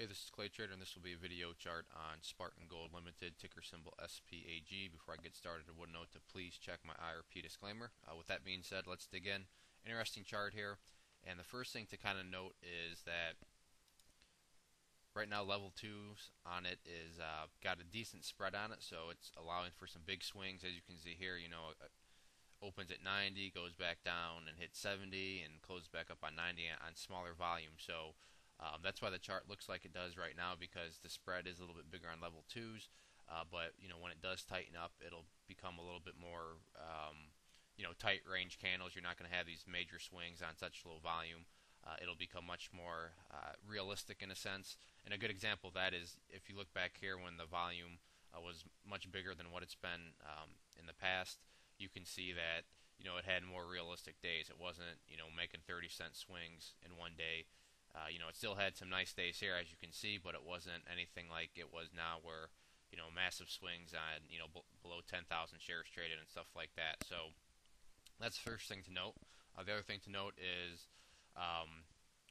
Hey, this is Clay Trader, and this will be a video chart on Spartan Gold Limited, ticker symbol SPAG. Before I get started, I would note to please check my IRP disclaimer. With that being said, let's dig in. Interesting chart here, and the first thing to kind of note is that right now level 2s on it is got a decent spread on it, so it's allowing for some big swings. As you can see here, opens at 90, goes back down and hits 70, and closes back up on 90 on smaller volume. So that's why the chart looks like it does right now, because the spread is a little bit bigger on level 2s. But when it does tighten up, it'll become a little bit more tight range candles. You're not going to have these major swings on such low volume. It'll become much more realistic in a sense. And a good example of that is if you look back here when the volume was much bigger than what it's been in the past. You can see that it had more realistic days. It wasn't making 30-cent swings in one day. It still had some nice days here, as you can see, but it wasn't anything like it was now, where massive swings on below 10,000 shares traded and stuff like that. So that's the first thing to note. The other thing to note is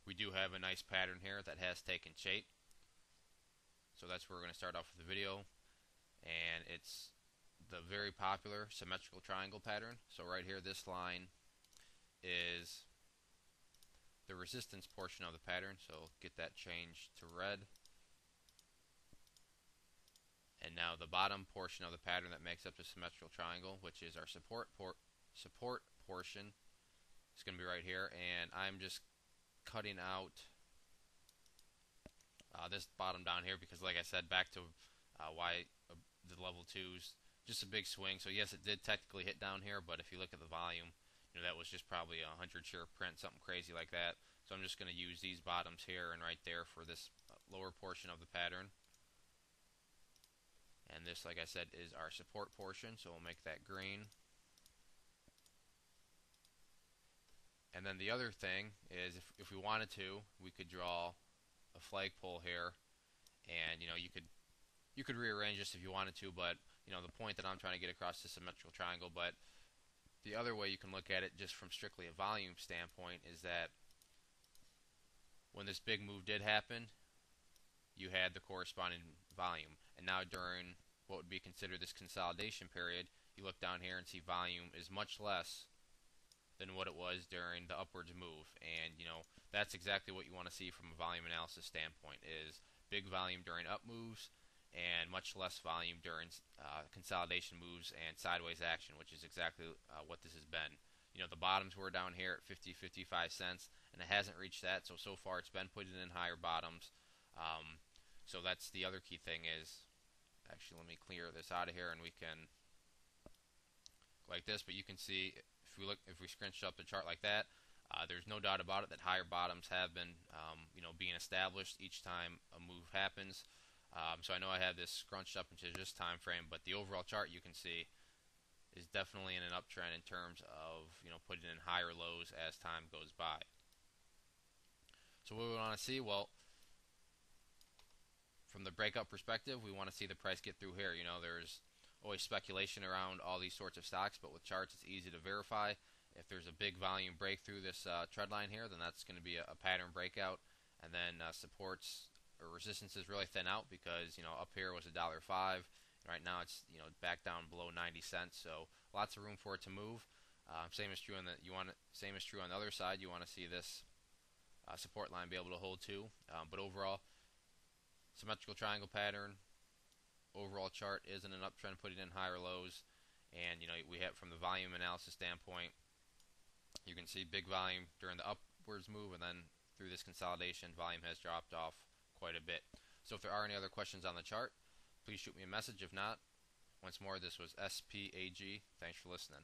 we do have a nice pattern here that has taken shape. So that's where we're going to start off with the video, and it's the very popular symmetrical triangle pattern. So right here, this line is the resistance portion of the pattern, so get that changed to red. And now the bottom portion of the pattern that makes up the symmetrical triangle, which is our support portion, is going to be right here. And I'm just cutting out this bottom down here, because like I said, back to why the level 2s, just a big swing. So yes, it did technically hit down here, but if you look at the volume, that was just probably a 100 share print, something crazy like that. So I'm just going to use these bottoms here and right there for this lower portion of the pattern. And this, like I said, is our support portion, so we'll make that green. And then the other thing is, if we wanted to, we could draw a flagpole here, and you could rearrange this if you wanted to, but the point that I'm trying to get across is symmetrical triangle. But the other way you can look at it, just from strictly a volume standpoint, is that when this big move did happen, you had the corresponding volume. And now during what would be considered this consolidation period, you look down here and see volume is much less than what it was during the upwards move. And that's exactly what you want to see from a volume analysis standpoint, is big volume during up moves and much less volume during consolidation moves and sideways action, which is exactly what this has been. The bottoms were down here at 50-55 cents, and it hasn't reached that. So far it's been putting in higher bottoms. So that's the other key thing is, actually let me clear this out of here and we can go like this. But you can see, if we scrunch up the chart like that, there's no doubt about it that higher bottoms have been being established each time a move happens. So I know I have this scrunched up into this time frame, but the overall chart, you can see, is definitely in an uptrend in terms of putting in higher lows as time goes by. So what we want to see, well, from the breakout perspective, we want to see the price get through here. There's always speculation around all these sorts of stocks, but with charts it's easy to verify. If there's a big volume break through this trend line here, then that's going to be a pattern breakout, and then supports or resistances really thin out, because up here was $1.05. Right now it's back down below 90 cents, so lots of room for it to move. Same is true on the other side. You want to see this support line be able to hold too. But overall, symmetrical triangle pattern, overall chart is in an uptrend, putting in higher lows. And we have, from the volume analysis standpoint, you can see big volume during the upwards move, and then through this consolidation, volume has dropped off quite a bit. So if there are any other questions on the chart, please shoot me a message. If not, once more, this was SPAG. Thanks for listening.